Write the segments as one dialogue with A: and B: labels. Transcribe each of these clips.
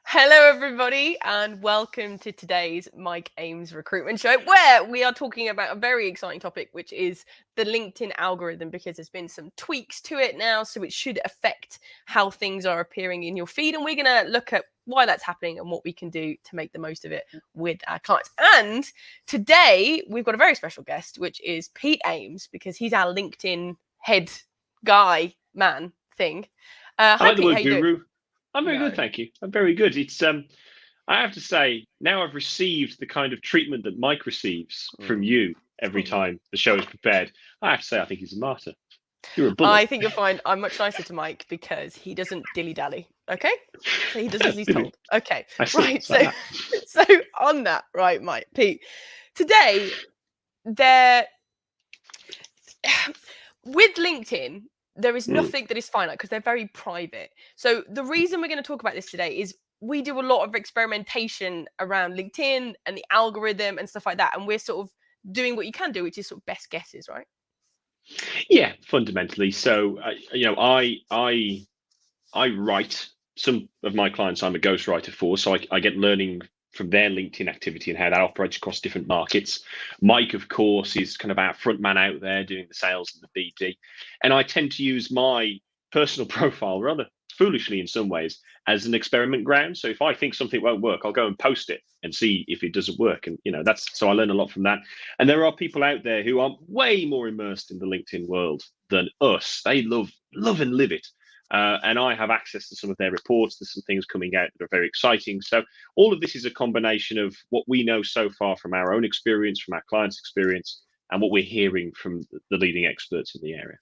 A: Hello, everybody, and welcome to today's Mike Ames Recruitment Show, where we are talking about a very exciting topic, which is the LinkedIn algorithm, because there's been some tweaks to it now, so it should affect how things are appearing in your feed. And we're going to look at why that's happening and what we can do to make the most of it with our clients. And today, we've got a very special guest, which is Pete Ames, because he's our LinkedIn head guy, man, thing.
B: I
A: Hi,
B: like the
A: Pete, how
B: word
A: you doing?
B: guru. I'm very good,
A: No.
B: thank you. I'm very good. I have to say, now I've received the kind of treatment that Mike receives from you every time the show is prepared. I have to say, I think he's a martyr. You're a bully.
A: I think you'll find I'm much nicer to Mike because he doesn't dilly-dally. Okay? So he does as he's told. Okay.
B: I see.
A: Right.
B: It's like that.
A: So on that, right, Mike, Pete. Today, there with LinkedIn, there is nothing that is finite because they're very private. So the reason we're going to talk about this today is we do a lot of experimentation around LinkedIn and the algorithm and stuff like that. And we're sort of doing what you can do, which is sort of best guesses, right?
B: Yeah, fundamentally. So, I write some of my clients. I'm a ghostwriter for, so I get learning from their LinkedIn activity and how that operates across different markets. Mike, of course, is kind of our front man out there doing the sales and the BD, and I tend to use my personal profile rather foolishly in some ways as an experiment ground. So if I think something won't work, I'll go and post it and see if it doesn't work. And that's so I learn a lot from that. And there are people out there who are way more immersed in the LinkedIn world than us. They love and live it. And I have access to some of their reports. There's some things coming out that are very exciting. So all of this is a combination of what we know so far from our own experience, from our clients' experience, and what we're hearing from the leading experts in the area.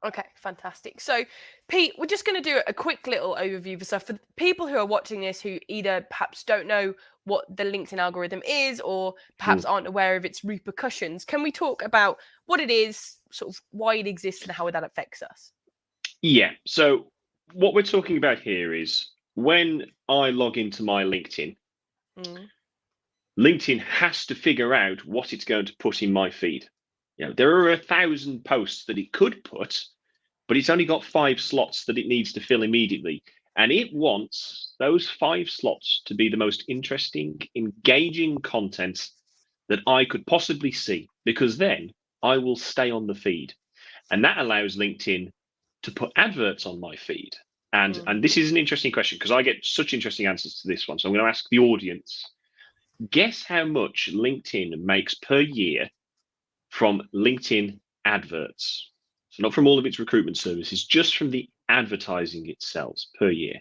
A: Okay, fantastic. So, Pete, we're just going to do a quick little overview for stuff for people who are watching this who either perhaps don't know what the LinkedIn algorithm is or perhaps aren't aware of its repercussions. Can we talk about what it is, sort of why it exists, and how that affects us?
B: Yeah. So what we're talking about here is when I log into my LinkedIn, LinkedIn has to figure out what it's going to put in my feed. There are 1,000 posts that it could put, but it's only got 5 slots that it needs to fill immediately. And it wants those 5 slots to be the most interesting, engaging content that I could possibly see, because then I will stay on the feed. And that allows LinkedIn to put adverts on my feed. And this is an interesting question because I get such interesting answers to this one. So I'm going to ask the audience, guess how much LinkedIn makes per year from LinkedIn adverts. So not from all of its recruitment services, just from the advertising it sells per year.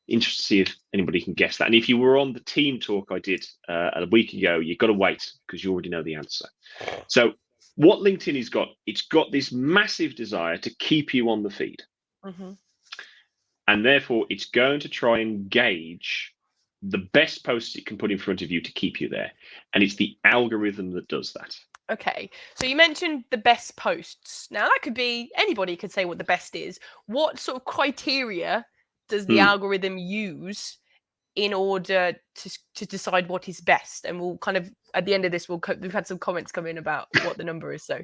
B: Interested to see if anybody can guess that. And if you were on the team talk I did a week ago, you've got to wait because you already know the answer. So what LinkedIn has got, it's got this massive desire to keep you on the feed. And therefore, it's going to try and gauge the best posts it can put in front of you to keep you there. And it's the algorithm that does that.
A: Okay, so you mentioned the best posts. Now, that could be anybody could say what the best is. What sort of criteria does the algorithm use in order to decide what is best? And we'll kind of at the end of this, we've had some comments come in about what the number is. So,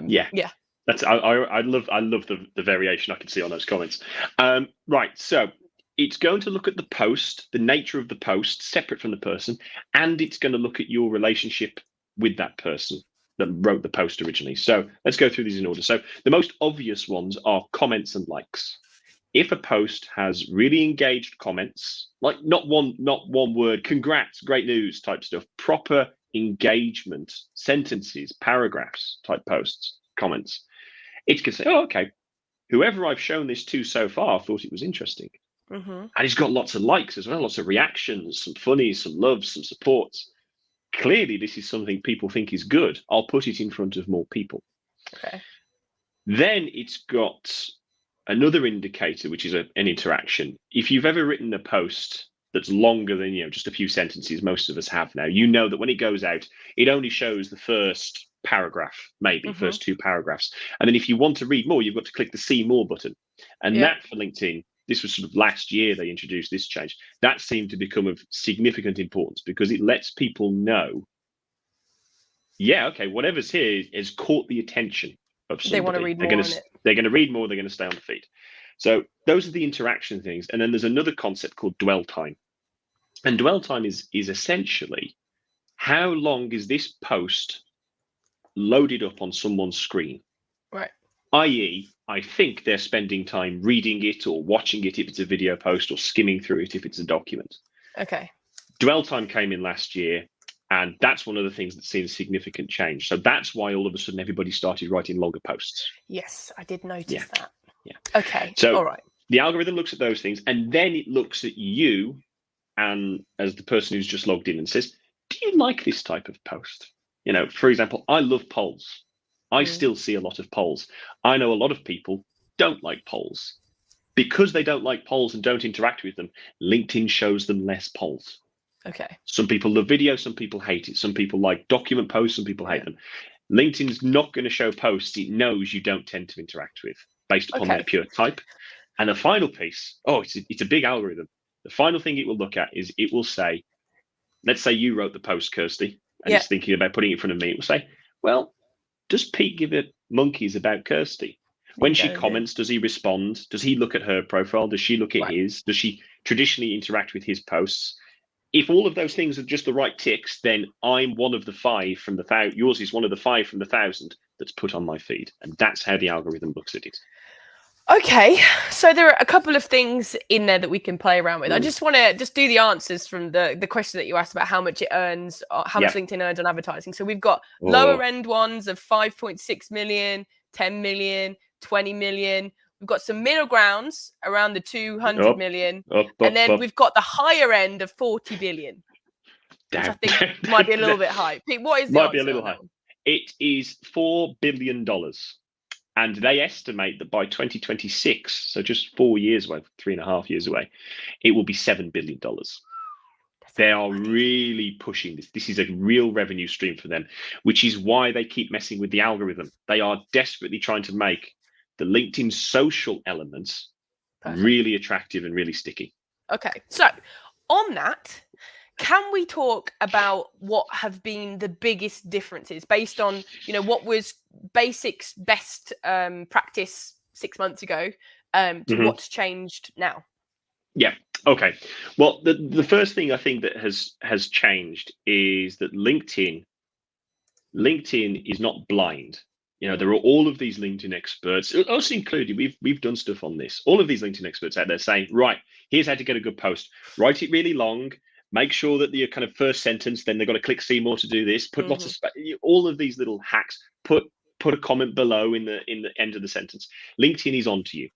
A: yeah.
B: That's I love the variation I can see on those comments. Right, so it's going to look at the post, the nature of the post, separate from the person, and it's going to look at your relationship with that person that wrote the post originally. So let's go through these in order. So the most obvious ones are comments and likes. If a post has really engaged comments, like not one word, congrats, great news type stuff, proper engagement, sentences, paragraphs type posts, comments, it's going to say, oh, okay, whoever I've shown this to so far thought it was interesting. And it's got lots of likes as well, lots of reactions, some funnies, some loves, some supports. Clearly, this is something people think is good. I'll put it in front of more people.
A: Okay.
B: Then it's got another indicator, which is an interaction. If you've ever written a post that's longer than just a few sentences, most of us have now, you know that when it goes out, it only shows the first paragraph, maybe first 2 paragraphs. And then if you want to read more, you've got to click the see more button. And that for LinkedIn, this was sort of last year they introduced this change. That seemed to become of significant importance because it lets people know, yeah, okay, whatever's here has caught the attention of somebody.
A: They want to read more on it.
B: They're going to read more, they're going to stay on the feed. So those are the interaction things. And then there's another concept called dwell time. And dwell time is essentially how long is this post loaded up on someone's screen?
A: Right.
B: I.e., I think they're spending time reading it or watching it if it's a video post, or skimming through it if it's a document.
A: Okay.
B: Dwell time came in last year, and that's one of the things that's seen a significant change. So that's why all of a sudden everybody started writing longer posts.
A: Yes, I did notice that.
B: Yeah.
A: Okay.
B: So
A: all right.
B: The algorithm looks at those things, and then it looks at you and as the person who's just logged in and says, do you like this type of post? You know, for example, I love polls. I still see a lot of polls. I know a lot of people don't like polls. Because they don't like polls and don't interact with them, LinkedIn shows them less polls.
A: Okay.
B: Some people love video, some people hate it. Some people like document posts, some people hate them. LinkedIn's not going to show posts it knows you don't tend to interact with based upon their pure type. And the final piece, it's a big algorithm. The final thing it will look at is it will say, let's say you wrote the post, Kirsty, and it's thinking about putting it in front of me. It will say, well, does Pete give a monkeys about Kirsty? When she comments, does he respond? Does he look at her profile? Does she look at his? Does she traditionally interact with his posts? If all of those things are just the right ticks, then I'm one of the 5 from the 1,000. Yours is one of the 5 from the 1,000 that's put on my feed. And that's how the algorithm looks at it.
A: Okay, so there are a couple of things in there that we can play around with. I just want to do the answers from the question that you asked about how much it earns, how much LinkedIn earns on advertising. So we've got lower end ones of 5.6 million, 10 million, 20 million. We've got some middle grounds around the 200 million. And then we've got the higher end of 40 billion. Which I think might be a little bit high. Pete, what is the
B: might be a little high. It is $4 billion. And they estimate that by 2026, so just 4 years away, 3.5 years away, it will be $7 billion. They are really pushing this. This is a real revenue stream for them, which is why they keep messing with the algorithm. They are desperately trying to make the LinkedIn social elements really attractive and really sticky. Okay.
A: So on that, can we talk about what have been the biggest differences based on, what was best practice 6 months ago to what's changed now?
B: Yeah. Okay. Well, the first thing I think that has changed is that LinkedIn is not blind. There are all of these LinkedIn experts, us included. We've done stuff on this. All of these LinkedIn experts out there saying, right, here's how to get a good post. Write it really long. Make sure that the kind of first sentence, then they've got to click see more to do this. Put lots of all of these little hacks. Put a comment below in the end of the sentence. LinkedIn is onto you.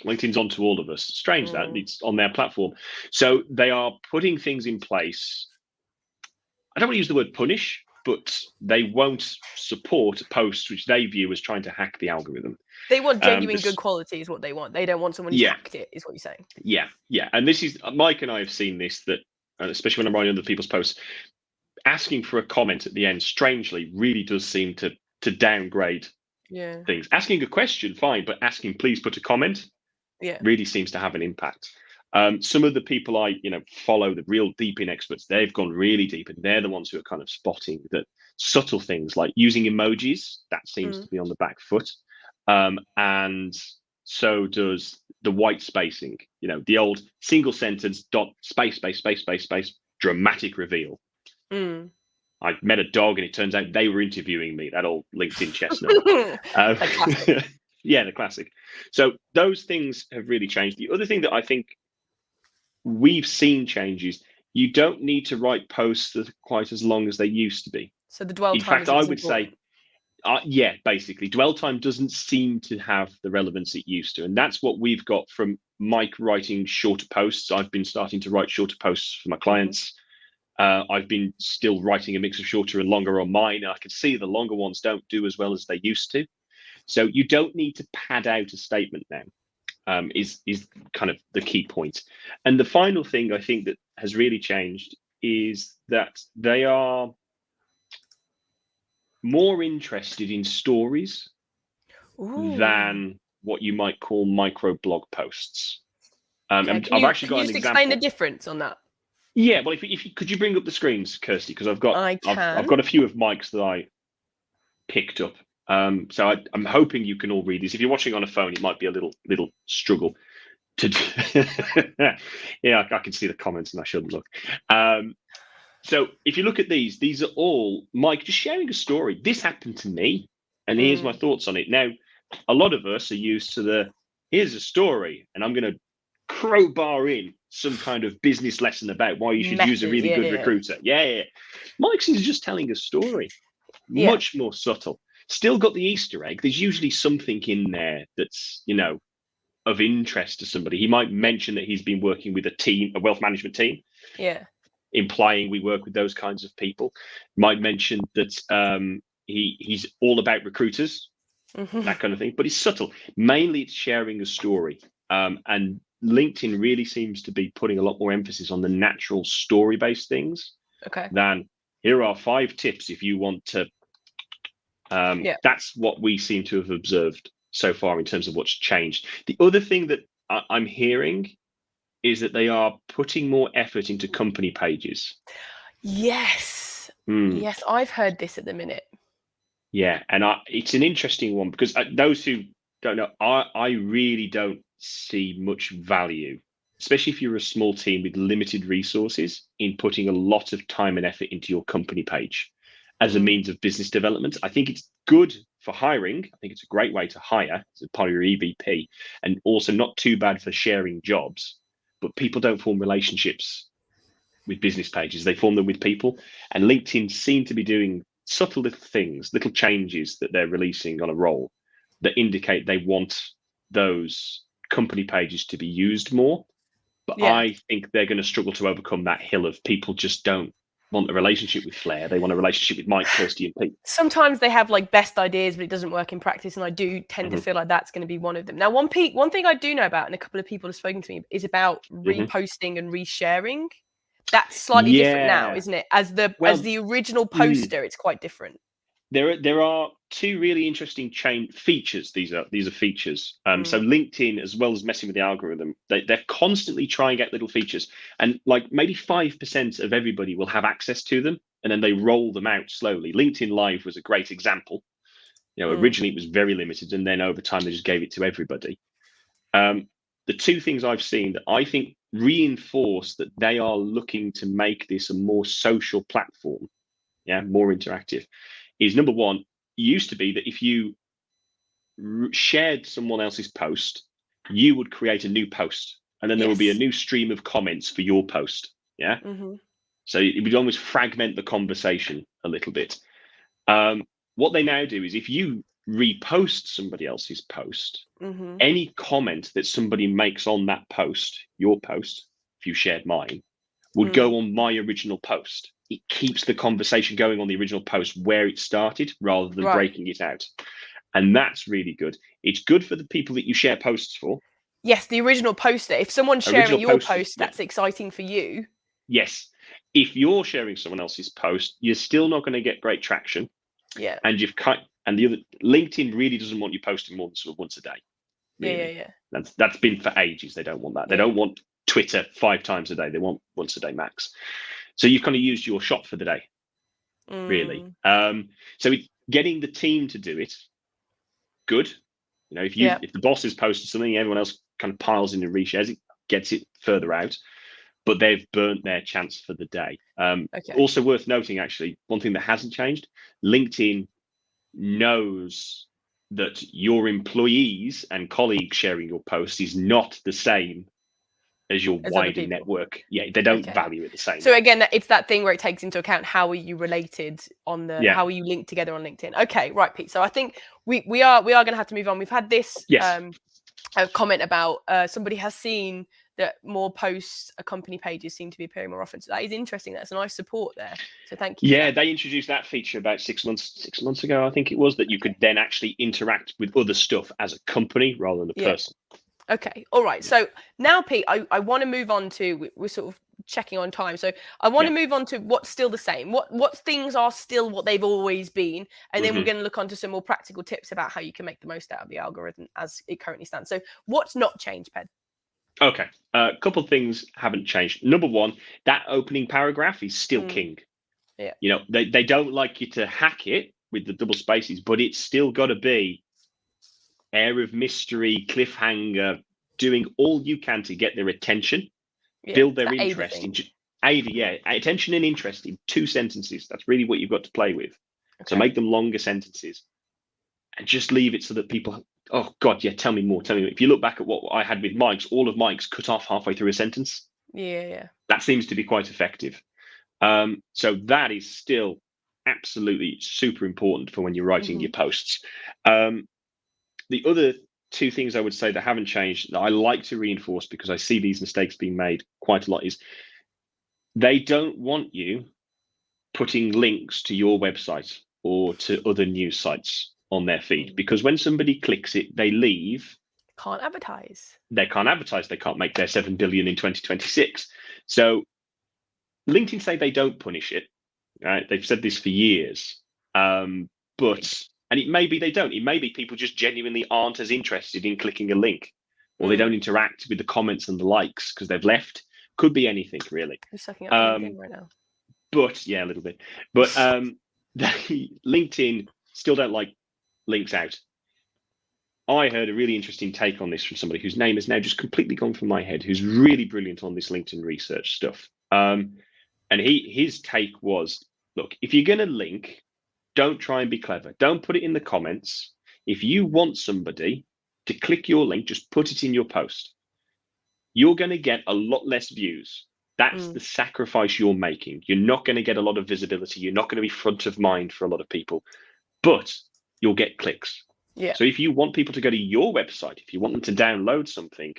B: LinkedIn's onto all of us. Strange that it's on their platform. So they are putting things in place. I don't want to use the word punish, but they won't support posts which they view as trying to hack the algorithm.
A: They want genuine good quality is what they want. They don't want someone who's hacked it, is what you're saying.
B: Yeah. And this is, Mike and I have seen this, that especially when I'm writing other people's posts, asking for a comment at the end, strangely, really does seem to downgrade things. Asking a question, fine, but asking, please put a comment, really seems to have an impact. Some of the people I follow, the real deep in experts, they've gone really deep, and they're the ones who are kind of spotting that subtle things like using emojis. That seems to be on the back foot, and so does the white spacing. The old single sentence dot space space space space space dramatic reveal. I met a dog, and it turns out they were interviewing me. That old LinkedIn chestnut. The classic. So those things have really changed. The other thing that I think we've seen changes, you don't need to write posts that are quite as long as they used to be.
A: So the dwell time.
B: In fact, I would say, basically, dwell time doesn't seem to have the relevance it used to. And that's what we've got from Mike writing shorter posts. I've been starting to write shorter posts for my clients. I've been still writing a mix of shorter and longer on mine. And I can see the longer ones don't do as well as they used to. So you don't need to pad out a statement now, is kind of the key point. And the final thing I think that has really changed is that they are more interested in stories than what you might call micro blog posts. I've actually got an example.
A: Explain the difference on that?
B: Yeah, well, if you could you bring up the screens, Kirsty, because I've got a few of Mike's that I picked up. So I'm hoping you can all read this. If you're watching on a phone, it might be a little struggle to. Yeah, I can see the comments, and I shouldn't look. So if you look at these are all Mike just sharing a story. This happened to me, and here's my thoughts on it. Now, a lot of us are used to here's a story, and I'm going to crowbar in some kind of business lesson about why you should use a really good recruiter. Yeah. Mike's is just telling a story, much more subtle. Still got the Easter egg. There's usually something in there that's, of interest to somebody. He might mention that he's been working with a wealth management team.
A: Yeah.
B: Implying we work with those kinds of people. Might mention that he's all about recruiters, that kind of thing. But it's subtle. Mainly it's sharing a story. And LinkedIn really seems to be putting a lot more emphasis on the natural story-based things than here are 5 tips if you want to. That's what we seem to have observed so far in terms of what's changed. The other thing that I'm hearing is that they are putting more effort into company pages.
A: Yes. Yes, I've heard this at the minute.
B: Yeah, and it's an interesting one because those who don't know, I really don't see much value, especially if you're a small team with limited resources, in putting a lot of time and effort into your company page as a means of business development. I think it's good for hiring. I think it's a great way to hire as part of your EVP, and also not too bad for sharing jobs. But people don't form relationships with business pages. They form them with people. And LinkedIn seem to be doing subtle little things, little changes that they're releasing on a roll that indicate they want those company pages to be used more. But I think they're going to struggle to overcome that hill of people just don't want a relationship with Flair. They want a relationship with Mike, Kirsty, and Pete.
A: Sometimes they have like best ideas, but it doesn't work in practice. And I do tend to feel like that's going to be one of them. Now, one thing I do know about, and a couple of people have spoken to me, is about reposting and resharing. That's slightly different now, isn't it? As the original poster, it's quite different.
B: There are 2 really interesting features. These are features. So LinkedIn, as well as messing with the algorithm, they're constantly trying out little features, and like maybe 5% of everybody will have access to them, and then they roll them out slowly. LinkedIn Live was a great example. Originally it was very limited, and then over time they just gave it to everybody. The 2 things I've seen that I think reinforce that they are looking to make this a more social platform, more interactive, is number one, it used to be that if you shared someone else's post, you would create a new post, and then there would be a new stream of comments for your post. So it would almost fragment the conversation a little bit. What they now do is if you repost somebody else's post, any comment that somebody makes on that post, your post, if you shared mine, would go on my original post. It keeps the conversation going on the original post where it started rather than breaking it out. And that's really good. It's good for the people that you share posts for.
A: Yes, the original poster. If someone's sharing your post, that's exciting for you.
B: Yes. If you're sharing someone else's post, you're still not going to get great traction.
A: Yeah.
B: And LinkedIn really doesn't want you posting more than sort of once a day. Really.
A: Yeah.
B: That's been for ages. They don't want that. They don't want Twitter 5 times a day. They want once a day max. So you've kind of used your shot for the day, really. So getting the team to do it, good. If the boss has posted something, everyone else kind of piles in and reshares it, gets it further out. But they've burnt their chance for the day. Also worth noting, actually, one thing that hasn't changed, LinkedIn knows that your employees and colleagues sharing your post is not the same as your wider network. They don't value it the same.
A: So again, it's that thing where it takes into account how are you related on how are you linked together on LinkedIn. Okay, right, Pete. So I think we are going to have to move on. We've had this a comment about somebody has seen that more posts company pages seem to be appearing more often. So that is interesting. That's a nice support there. So thank you.
B: Yeah, they introduced that feature about 6 months ago, I think it was, that you could then actually interact with other stuff as a company rather than a person.
A: Okay. All right. So now, Pete, I want to move on to, we're sort of checking on time. So I want to move on to what's still the same. What things are still what they've always been. And then we're going to look onto some more practical tips about how you can make the most out of the algorithm as it currently stands. So what's not changed, Ped?
B: Okay. A couple of things haven't changed. Number one, that opening paragraph is still king.
A: Yeah.
B: They don't like you to hack it, with the double spaces, but it's still got to be air of mystery, cliffhanger, doing all you can to get their attention, build their interest in attention and interest in 2 sentences. That's really what you've got to play with. Okay. So make them longer sentences and just leave it so that people, oh God, yeah, tell me more. If you look back at what I had with Mike's, all of Mike's cut off halfway through a sentence.
A: Yeah.
B: That seems to be quite effective. So that is still absolutely super important for when you're writing your posts. The other 2 things I would say that haven't changed, that I like to reinforce because I see these mistakes being made quite a lot, is they don't want you putting links to your website or to other news sites on their feed, because when somebody clicks it, they leave.
A: Can't advertise.
B: They can't advertise. They can't make their 7 billion in 2026. So LinkedIn say they don't punish it. Right? They've said this for years. And it may be they don't. It may be people just genuinely aren't as interested in clicking a link, or they don't interact with the comments and the likes because they've left. Could be anything, really.
A: You're sucking up LinkedIn right now.
B: But yeah, a little bit. But LinkedIn still don't like links out. I heard a really interesting take on this from somebody whose name has now just completely gone from my head, who's really brilliant on this LinkedIn research stuff. And his take was, look, if you're going to link, don't try and be clever. Don't put it in the comments. If you want somebody to click your link, just put it in your post. You're going to get a lot less views. That's the sacrifice you're making. You're not going to get a lot of visibility. You're not going to be front of mind for a lot of people, but you'll get clicks.
A: Yeah.
B: So if you want people to go to your website, if you want them to download something,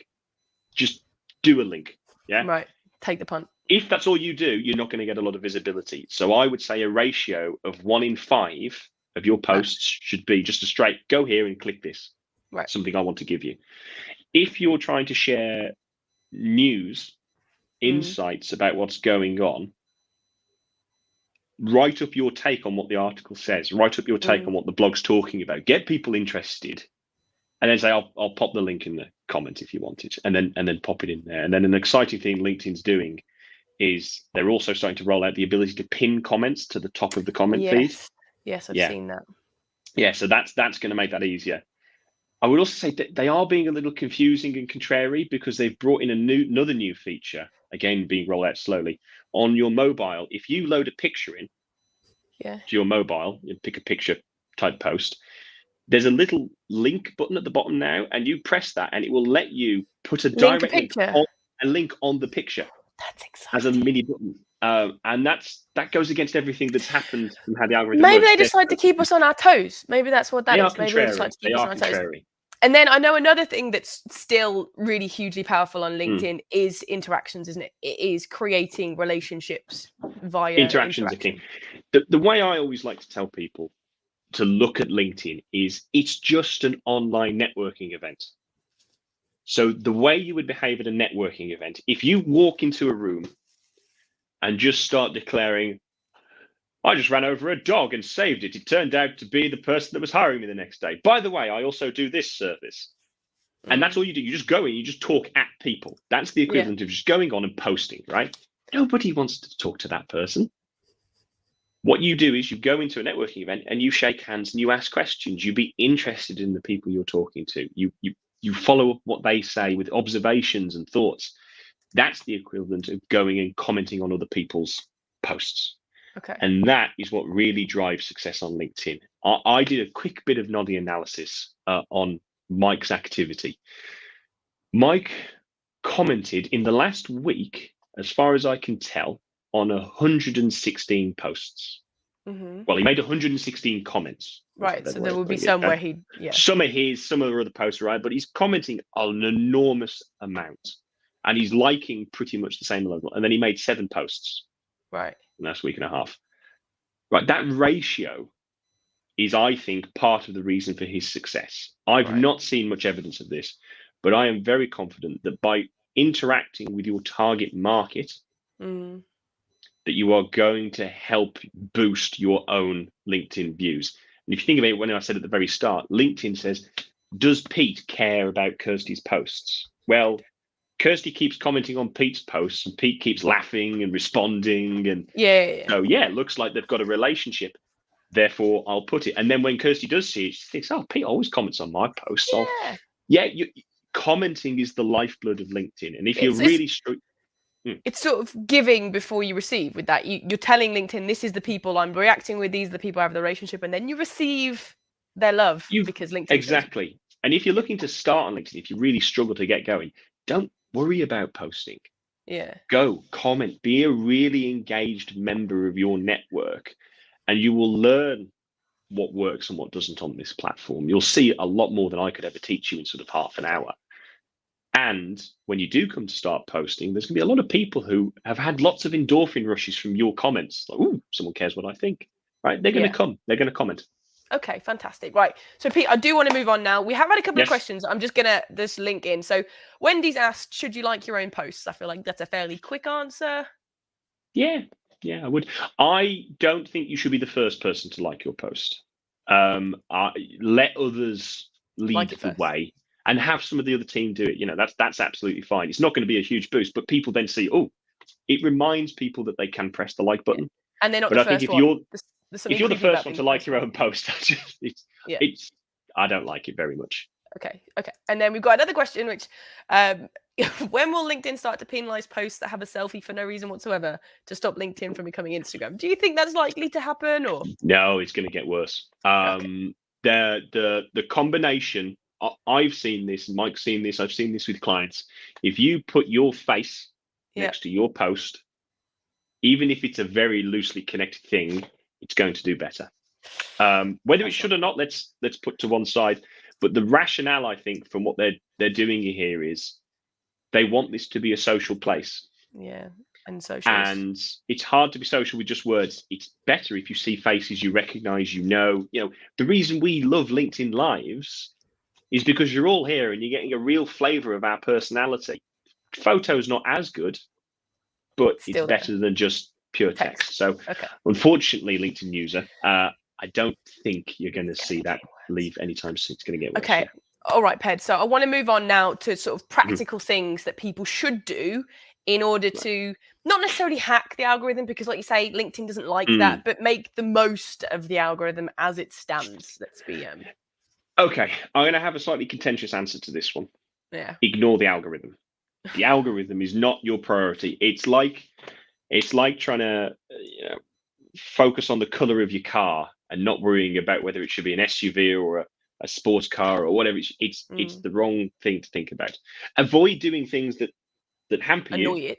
B: just do a link. Yeah.
A: Right. Take the punt.
B: If that's all you do, you're not going to get a lot of visibility. So I would say a ratio of 1 in 5 of your posts should be just a straight, go here and click this.
A: Right.
B: Something I want to give you. If you're trying to share news, insights about what's going on, write up your take on what the article says. Write up your take on what the blog's talking about. Get people interested. And then say, I'll pop the link in the comment if you want it. And then pop it in there. And then an exciting thing LinkedIn's doing is they're also starting to roll out the ability to pin comments to the top of the comment feed.
A: Yes, I've seen that.
B: Yeah, so that's going to make that easier. I would also say that they are being a little confusing and contrary because they've brought in another new feature, again being rolled out slowly, on your mobile. If you load a picture in to your mobile, you pick a picture type post, there's a little link button at the bottom now, and you press that and it will let you put a direct link on the picture.
A: That's exciting.
B: As a mini button. And that goes against everything that's happened from how the algorithm
A: Maybe
B: works.
A: they decide to keep us on our toes. Maybe that's what that is. Maybe they decide to keep us on our toes. And then I know another thing that's still really hugely powerful on LinkedIn is interactions, isn't it? It is creating relationships via
B: interactions. Are king. The way I always like to tell people to look at LinkedIn is it's just an online networking event. So the way you would behave at a networking event, if you walk into a room and just start declaring, I just ran over a dog and saved it. It turned out to be the person that was hiring me the next day. By the way, I also do this service. And that's all you do. You just go in, you just talk at people. That's the equivalent of just going on and posting, right? Nobody wants to talk to that person. What you do is you go into a networking event and you shake hands and you ask questions. You be interested in the people you're talking to. You follow up what they say with observations and thoughts. That's the equivalent of going and commenting on other people's posts.
A: Okay.
B: And that is what really drives success on LinkedIn. I did a quick bit of Noddy analysis on Mike's activity. Mike commented in the last week, as far as I can tell, on 116 posts. Well, he made 116 comments.
A: Right, so there will be some where
B: some are his, some are other posts, right? But he's commenting on an enormous amount, and he's liking pretty much the same level. And then he made 7 posts,
A: right,
B: in the last week and a half. Right, that ratio is, I think, part of the reason for his success. I've not seen much evidence of this, but I am very confident that by interacting with your target market, that you are going to help boost your own LinkedIn views. And if you think about it, when I said at the very start, LinkedIn says, does Pete care about Kirsty's posts? Well, Kirsty keeps commenting on Pete's posts and Pete keeps laughing and responding. And so, it looks like they've got a relationship. Therefore, I'll put it. And then when Kirsty does see it, she thinks, "Oh, Pete always comments on my posts." So,
A: Yeah.
B: commenting is the lifeblood of LinkedIn. And if you're
A: It's
B: really
A: it's sort of giving before you receive with that. You're telling LinkedIn, this is the people I'm reacting with, these are the people I have the relationship, and then you receive their love because LinkedIn shows you.
B: exactly. And if you're looking to start on LinkedIn, if you really struggle to get going, don't worry about posting.
A: Yeah.
B: Go, comment, be a really engaged member of your network, and you will learn what works and what doesn't on this platform. You'll see a lot more than I could ever teach you in sort of half an hour. And when you do come to start posting, there's going to be a lot of people who have had lots of endorphin rushes from your comments. Like, "Ooh, someone cares what I think," right? They're going to come. They're going to comment.
A: Okay, fantastic. Right. So, Pete, I do want to move on now. We have had a couple of
B: Yes.
A: questions. I'm just going to this link in. So, Wendy's asked, should you like your own posts? I feel like that's a fairly quick answer.
B: Yeah, I would. I don't think you should be the first person to like your post. Let others lead
A: Like it
B: the
A: first.
B: way and have some of the other team do it. That's absolutely fine. It's not going to be a huge boost, but people then see, oh, it reminds people that they can press the like button.
A: And they're not
B: But
A: the
B: I think
A: first
B: if
A: one.
B: you're
A: There's something
B: if you're the
A: creepy about
B: first one
A: being
B: to
A: the
B: like
A: first
B: your
A: one.
B: own post, I don't like it very much.
A: Okay. And then we've got another question, which when will LinkedIn start to penalize posts that have a selfie for no reason whatsoever to stop LinkedIn from becoming Instagram? Do you think that's likely to happen, or?
B: No, it's going to get worse.
A: Okay.
B: The combination. I've seen this. Mike's seen this. I've seen this with clients. If you put your face next to your post, even if it's a very loosely connected thing, it's going to do better. Whether it should or not, let's put to one side. But the rationale, I think, from what they're doing here is they want this to be a social place.
A: Yeah, and socials.
B: And it's hard to be social with just words. It's better if you see faces you recognize, the reason we love LinkedIn Lives is because you're all here and you're getting a real flavor of our personality. Photo's not as good, but it's better than just pure text. So unfortunately, LinkedIn user, I don't think you're going to see that leave anytime soon. It's going to get worse.
A: Okay. Yeah. All right, Ped. So I want to move on now to sort of practical things that people should do in order to not necessarily hack the algorithm, because like you say, LinkedIn doesn't like that, but make the most of the algorithm as it stands. Let's be
B: Okay, I'm going to have a slightly contentious answer to this one.
A: Yeah.
B: Ignore the algorithm. The algorithm is not your priority. It's like trying to focus on the color of your car and not worrying about whether it should be an SUV or a sports car or whatever. It's the wrong thing to think about. Avoid doing things that hamper
A: you.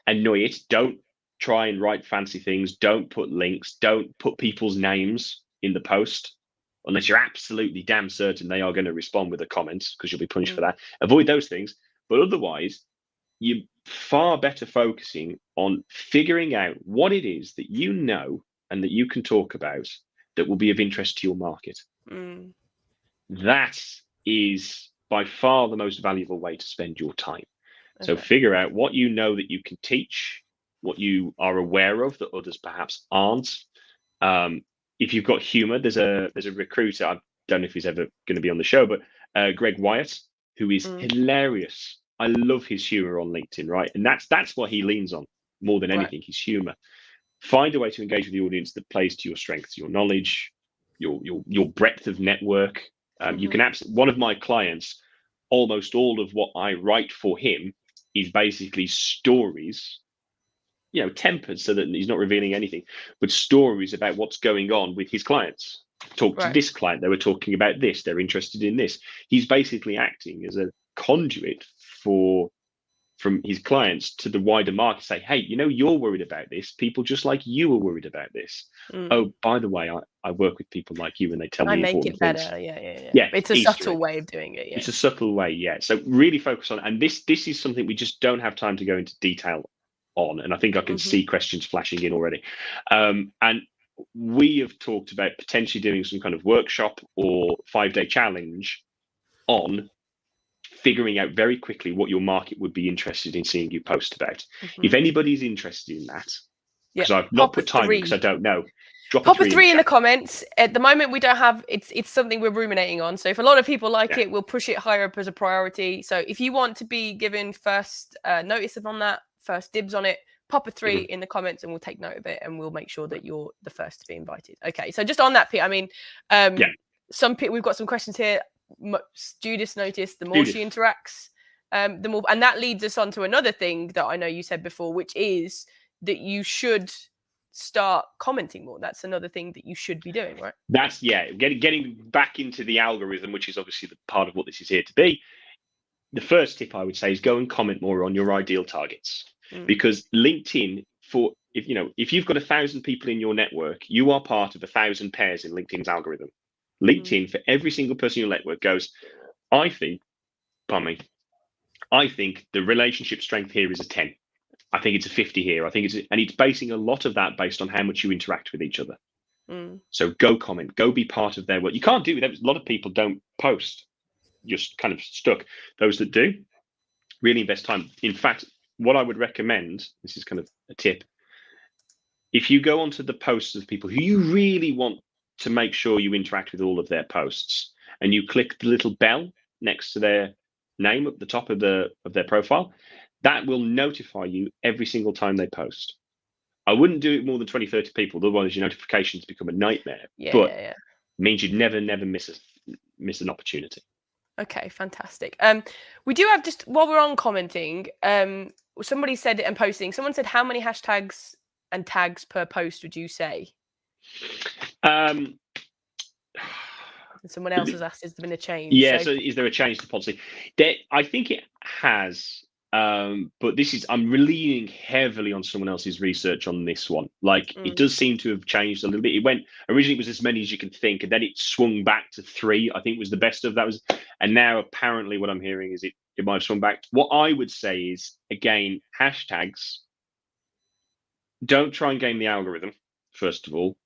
B: Annoy it. Don't try and write fancy things. Don't put links. Don't put people's names in the post unless you're absolutely damn certain they are going to respond with a comment, because you'll be punished for that. Avoid those things. But otherwise, you're far better focusing on figuring out what it is that you know and that you can talk about that will be of interest to your market. That is by far the most valuable way to spend your time. So figure out what you know that you can teach, what you are aware of that others perhaps aren't. If you've got humor, there's a recruiter, I don't know if he's ever going to be on the show, but Greg Wyatt, who is hilarious. I love his humor on LinkedIn, right? And that's what he leans on more than anything, his humor. Find a way to engage with the audience that plays to your strengths, your knowledge, your breadth of network. You can one of my clients, almost all of what I write for him is basically stories, tempered so that he's not revealing anything, but stories about what's going on with his clients. Talk to this client, they were talking about this, they're interested in this. He's basically acting as a conduit from his clients to the wider market. Say, hey, you're worried about this. People just like you are worried about this. Oh, by the way, I work with people like you and they tell me important things.
A: I make it better. Yeah. It's a subtle way of doing it. Yeah.
B: It's a subtle way. Yeah. So really focus on, and this is something we just don't have time to go into detail on. And I think I can see questions flashing in already. And we have talked about potentially doing some kind of workshop or 5-day challenge on figuring out very quickly what your market would be interested in seeing you post about. If anybody's interested in that, because I've not put time in because I don't know,
A: pop a 3 in the comments. At the moment, we don't have it's something we're ruminating on. So if a lot of people like it, we'll push it higher up as a priority. So if you want to be given first notice on that, first dibs on it, pop a 3 in the comments and we'll take note of it and we'll make sure that you're the first to be invited. Okay, so just on that, Pete, I mean, some people, we've got some questions here. Judith noticed the more she interacts, the more, and that leads us on to another thing that I know you said before, which is that you should start commenting more. That's another thing that you should be doing, right?
B: That's getting back into the algorithm, which is obviously the part of what this is here to be. The first tip I would say is go and comment more on your ideal targets, because LinkedIn, if you've got 1,000 people in your network, you are part of 1,000 pairs in LinkedIn's algorithm. LinkedIn, for every single person in your network, goes, I think the relationship strength here is a 10. I think it's a 50 here. I think it's basing a lot of that based on how much you interact with each other. So go comment, go be part of their work. You can't do that. A lot of people don't post, just kind of stuck. Those that do, really invest time. In fact, what I would recommend, this is kind of a tip, if you go onto the posts of people who you really want to make sure you interact with all of their posts, and you click the little bell next to their name at the top of their profile, that will notify you every single time they post. I wouldn't do it more than 20, 30 people, otherwise your notifications become a nightmare. It means you'd never miss an opportunity.
A: Okay, fantastic. We do have, just while we're on commenting, somebody said, and posting, someone said, how many hashtags and tags per post would you say? Someone else has asked, has there been a change?
B: Yeah, so is there a change to policy? I think it has, but I'm leaning heavily on someone else's research on this one. Like, it does seem to have changed a little bit. Originally it was as many as you can think, and then it swung back to 3, I think was the best of that. And now apparently what I'm hearing is it might have swung back. What I would say is, again, hashtags, don't try and game the algorithm, first of all.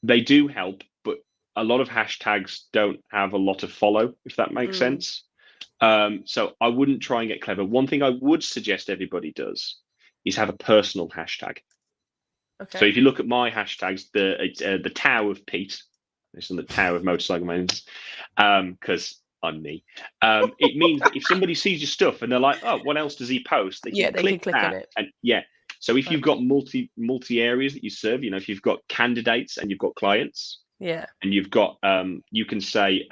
B: They do help, but a lot of hashtags don't have a lot of follow, if that makes sense. So I wouldn't try and get clever. One thing I would suggest everybody does is have a personal hashtag. Okay. So if you look at my hashtags, it's the Tao of Pete. It's on the Tao of Motorcycle Moments, because I'm me. It means that if somebody sees your stuff and they're like, oh, what else does he post? They can click on it. And so if you've got multi areas that you serve, if you've got candidates and you've got clients, and you've got, you can say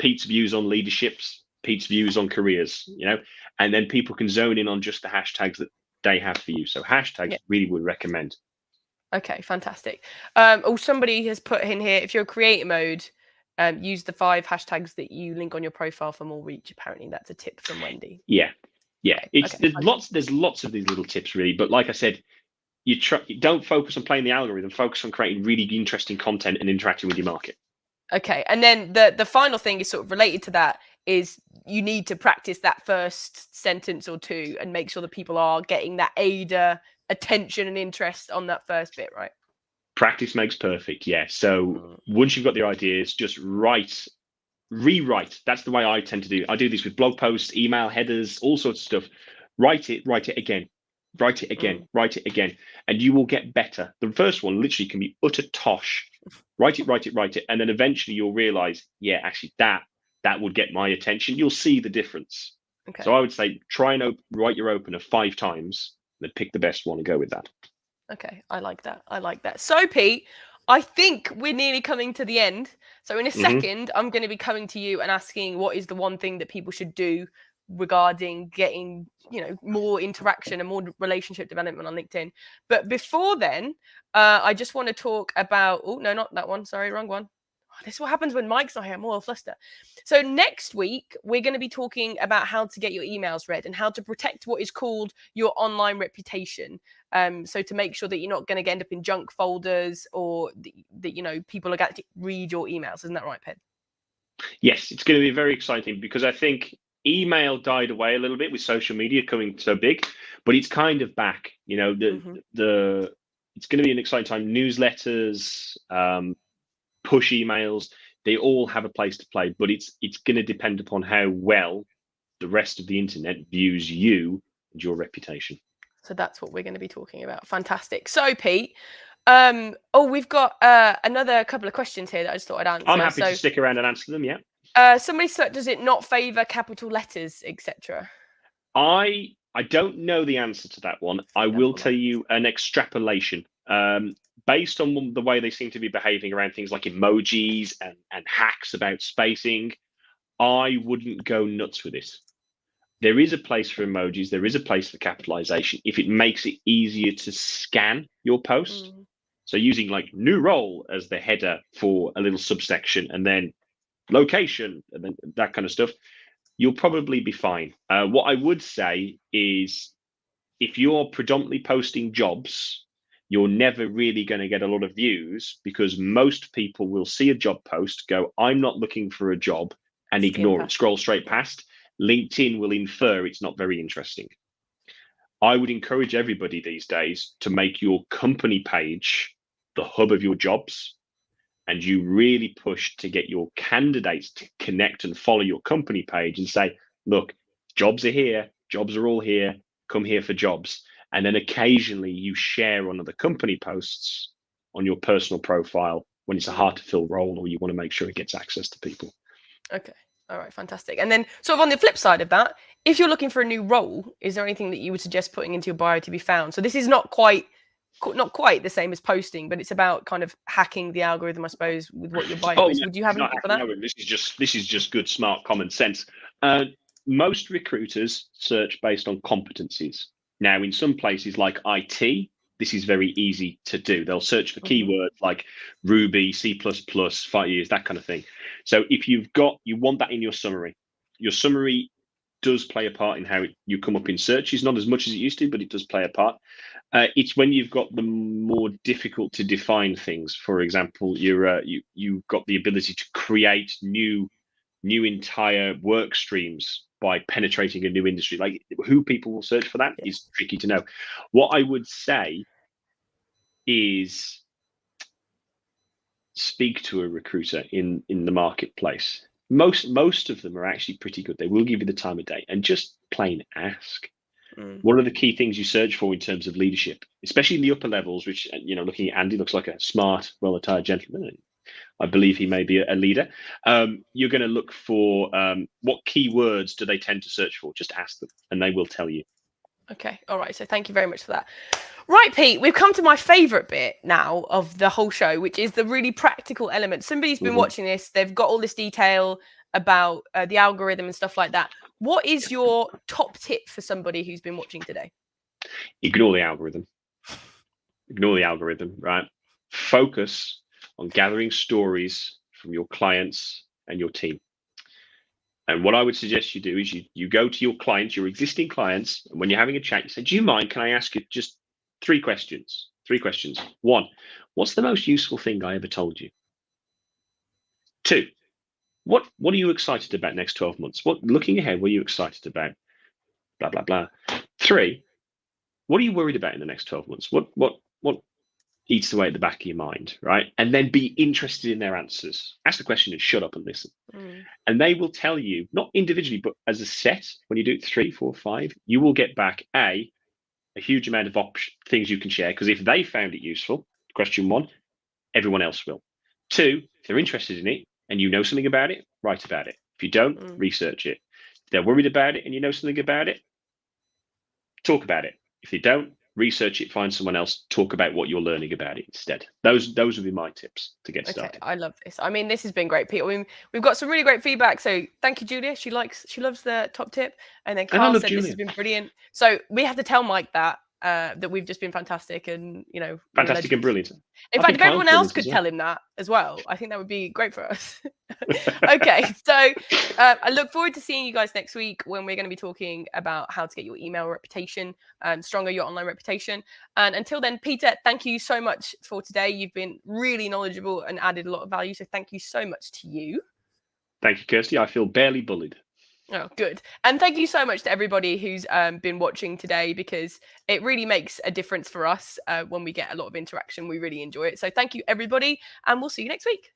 B: Pete's views on leaderships, Pete's views on careers, and then people can zone in on just the hashtags that they have for you. So hashtags really would recommend.
A: Okay, fantastic. Somebody has put in here, if you're creator mode, use the 5 hashtags that you link on your profile for more reach. Apparently that's a tip from Wendy.
B: There's lots of these little tips really, but like I said, you don't focus on playing the algorithm, focus on creating really interesting content and interacting with your market.
A: Okay, and then the final thing is sort of related to that, is you need to practice that first sentence or 2 and make sure that people are getting that AIDA attention and interest on that first bit, right?
B: Practice makes perfect, So once you've got the ideas, just rewrite. That's the way I tend to do it. I do this with blog posts, email headers, all sorts of stuff. Write it again. Write it again, and you will get better. The first one literally can be utter tosh. Write it, and then eventually you'll realize, actually that would get my attention. You'll see the difference. Okay. So I would say try and write your opener 5 times, then pick the best one and go with that.
A: Okay, I like that. So Pete, I think we're nearly coming to the end. So in a second, I'm going to be coming to you and asking what is the one thing that people should do regarding getting, more interaction and more relationship development on LinkedIn. But before then, I just want to talk about, oh, no, not that one. Sorry, wrong one. This is what happens when Mike's not here. I'm all fluster. So next week, we're going to be talking about how to get your emails read and how to protect what is called your online reputation. So to make sure that you're not going to end up in junk folders, or that people are going to read your emails. Isn't that right, Ped?
B: Yes, it's going to be very exciting, because I think email died away a little bit with social media coming so big, but it's kind of back. It's going to be an exciting time. Newsletters, push emails, they all have a place to play, but it's going to depend upon how well the rest of the internet views you and your reputation.
A: So that's what we're going to be talking about. Fantastic. So Pete, we've got another couple of questions here that I just thought I'd answer.
B: I'm happy to stick around and answer them. Yeah.
A: Somebody said, does it not favor capital letters, etc.?
B: I I don't know the answer to that one. I will tell you an extrapolation. Based on the way they seem to be behaving around things like emojis and hacks about spacing, I wouldn't go nuts with this. There is a place for emojis. There is a place for capitalization if it makes it easier to scan your post. So using like new role as the header for a little subsection and then location and then that kind of stuff, you'll probably be fine. What I would say is if you're predominantly posting jobs, you're never really going to get a lot of views because most people will see a job post, go, I'm not looking for a job, and ignore it, scroll straight past. LinkedIn will infer it's not very interesting. I would encourage everybody these days to make your company page the hub of your jobs, and you really push to get your candidates to connect and follow your company page and say, look, jobs are here, jobs are all here, come here for jobs. And then occasionally you share on other company posts on your personal profile when it's a hard to fill role or you want to make sure it gets access to people.
A: Okay. All right, fantastic. And then sort of on the flip side of that, if you're looking for a new role, is there anything that you would suggest putting into your bio to be found? So this is not quite the same as posting, but it's about kind of hacking the algorithm, I suppose, with what your bio is. Would you have anything for that?
B: This is just good, smart, common sense. Most recruiters search based on competencies. Now, in some places like IT, this is very easy to do. They'll search for keywords like Ruby, C++, 5 years, that kind of thing. So if you want that in your summary. Your summary does play a part in how you come up in searches, not as much as it used to, but it does play a part. It's when you've got the more difficult to define things. For example, you've got the ability to create new entire work streams by penetrating a new industry. Like who people will search for that is tricky to know. What I would say is speak to a recruiter in the marketplace. Most of them are actually pretty good. They will give you the time of day and just plain ask. What are the key things you search for in terms of leadership, especially in the upper levels, which, looking at Andy, looks like a smart, well-attired gentleman. I believe he may be a leader. You're going to look for what keywords do they tend to search for? Just ask them and they will tell you.
A: Okay. All right. So thank you very much for that. Right, Pete, we've come to my favorite bit now of the whole show, which is the really practical element. Somebody's been watching this. They've got all this detail about the algorithm and stuff like that. What is your top tip for somebody who's been watching today?
B: Ignore the algorithm. Ignore the algorithm, right? Focus on gathering stories from your clients and your team. And what I would suggest you do is you go to your clients, your existing clients, and when you're having a chat, you say, do you mind, can I ask you just 3 questions? 3 questions. 1, what's the most useful thing I ever told you? 2, what are you excited about next 12 months? What, looking ahead, what are you excited about? Blah, blah, blah. 3, what are you worried about in the next 12 months? What eats away at the back of your mind, right? And then be interested in their answers. Ask the question and shut up and listen. And they will tell you, not individually, but as a set, when you do it 3, 4, 5, you will get back a huge amount of things you can share. Because if they found it useful, question 1, everyone else will. 2, if they're interested in it and you know something about it, write about it. If you don't, research it. If they're worried about it and you know something about it, talk about it. If they don't, research it, find someone else, talk about what you're learning about it instead. Those would be my tips to get started.
A: I love this. I mean, this has been great, Pete. I mean, we've got some really great feedback. So thank you, Julia. She loves the top tip. And then Carl said Julia. This has been brilliant. So we have to tell Mike that we've just been fantastic and
B: fantastic and brilliant.
A: In fact, if everyone else could tell him that as well, I think that would be great for us. Okay, so I look forward to seeing you guys next week when we're going to be talking about how to get your email reputation and stronger your online reputation. And until then, Peter, thank you so much for today. You've been really knowledgeable and added a lot of value. So thank you so much to you.
B: Thank you, Kirsty. I feel barely bullied.
A: Oh, good. And thank you so much to everybody who's been watching today, because it really makes a difference for us when we get a lot of interaction. We really enjoy it. So thank you, everybody. And we'll see you next week.